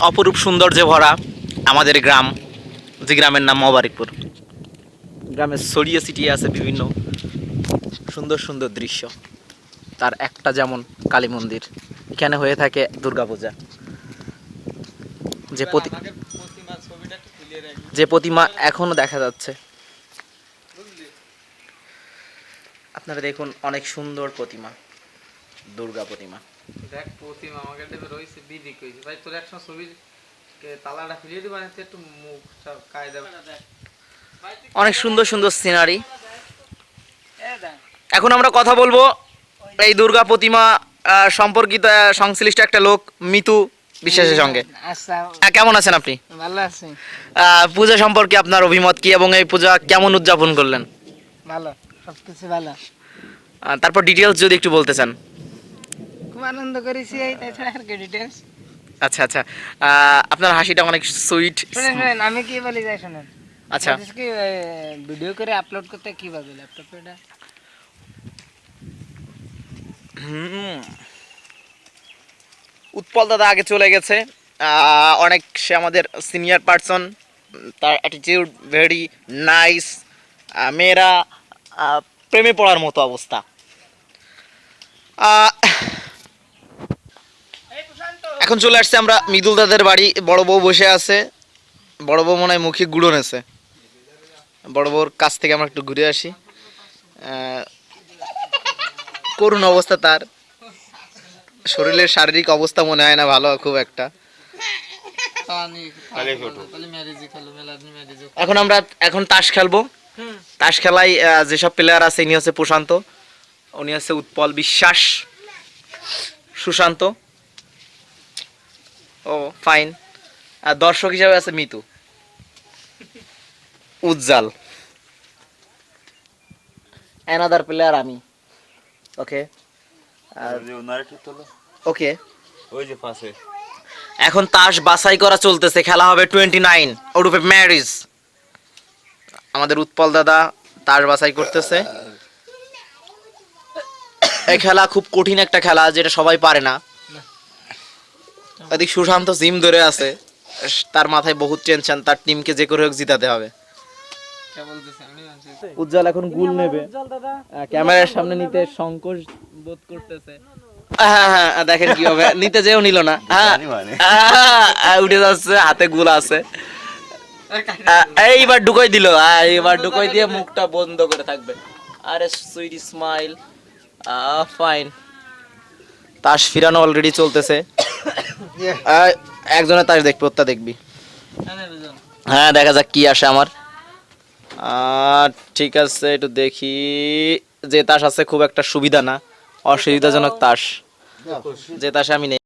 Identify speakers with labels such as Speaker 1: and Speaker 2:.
Speaker 1: অপরূপ সৌন্দর্যে ভরা আমাদের গ্রাম, যে গ্রামের নাম মোবারকপুর। গ্রামে ছড়িয়ে ছিটিয়ে আছে বিভিন্ন সুন্দর সুন্দর দৃশ্য। তার একটা যেমন কালী মন্দির, এখানে হয়ে থাকে দুর্গাপূজা। যে প্রতিমা এখনো দেখা যাচ্ছে, আপনারা দেখুন, অনেক সুন্দর প্রতিমা, দুর্গা প্রতিমা।
Speaker 2: দেখ প্রতিমা আমাকে দেবে রইছে বিধি কইছে ভাই তোর একসময় ছবি তালাটা ফিরিয়ে দিবা না একটু মুখ সব কায়দা দেখ
Speaker 1: অনেক সুন্দর সুন্দর সিনারি। এখন আমরা কথা বলবো এই দুর্গা প্রতিমা সম্পর্কিত সংশ্লিষ্ট একটা লোক, মিতু বিশ্বাসের সঙ্গে। কেমন আছেন আপনি?
Speaker 2: ভালো আছি।
Speaker 1: পূজা সম্পর্কে আপনার অভিমত কি, এবং এই পূজা কেমন উদযাপন করলেন?
Speaker 2: ভালো, সবকিছু ভালো।
Speaker 1: তারপর ডিটেলস যদি একটু বলতে চান।
Speaker 2: খুব আনন্দ করেছি, এই তাছাড়া আর কি ডিটেলস।
Speaker 1: আচ্ছা আচ্ছা, আপনার হাসিটা অনেক সুইট।
Speaker 2: শুনেন আমি কি বলি যাই শুনেন।
Speaker 1: আচ্ছা,
Speaker 2: কি ভিডিও করে আপলোড করতে কিভাবে ল্যাপটপে এটা?
Speaker 1: উৎপল দাদা আগে চলে গেছে, অনেক সে আমাদের সিনিয়র পার্সন, তার অ্যাটিটিউড ভেরি নাইস। মেয়েরা প্রেমে পড়ার মতো অবস্থা। এখন চলে আসছে আমরা মৃদুল দাদের বাড়ি। বড় বউ বসে আছে, বড় বউ মনে হয় মুখে গুঁড়ো নেছে। বড় বউর কাছ থেকে আমরা একটু ঘুরে আসি। করুণ অবস্থা তার, শরীরের শারীরিক অবস্থা মনে হয় না ভালো খুব একটা। এখন তাস খেলবো। তাস খেলায় যেসব প্লেয়ার আছে, ইনি হচ্ছে প্রশান্ত, উনি হচ্ছে উৎপল বিশ্বাস, সুশান্ত, ও ফাইন। আর দর্শক হিসাবে আছে মিতু, উজ্জ্বল, অ্যানাদার প্লেয়ার আমি। ওকে ওকে, এখন তাস বাছাই করা চলতেছে, খেলা হবে 29 ওরূপে ম্যারিজ। আমাদের উৎপল দাদা তাস বাছাই করতেছে। এই খেলা খুব কঠিন একটা খেলা, যেটা সবাই পারে না। এদিক সুশান্ত জিম ধরে আছে, তার মাথায় বহুত টেনশন, তার টিমকে যে করে হোক জিতাতে হবে। উজ্জ্বল এখন গুল নেবে, ক্যামেরার সামনে নিতে সংকোচ বোধ করতেছে। হ্যাঁ হ্যাঁ, দেখেন কি হবে, নিতে যেও নিল না। হ্যাঁ, উঠে যাচ্ছে, হাতে গুল আছে। এইবার ঢুকাই দিল, এইবার ঢুকাই দিয়ে মুখটা বন্ধ করে থাকবে। আরে সুইট স্মাইল, ফাইন। তাস ফিরানো অলরেডি চলতেছে। একজনের তাস দেখবি, ওটা দেখবি। হ্যাঁ, দেখা যাক কি আসে আমার। ঠিক আছে, একটু দেখি। যে তাস আছে খুব একটা সুবিধা না, অসুবিধাজনক তাস, যে তাসে আমি নেই।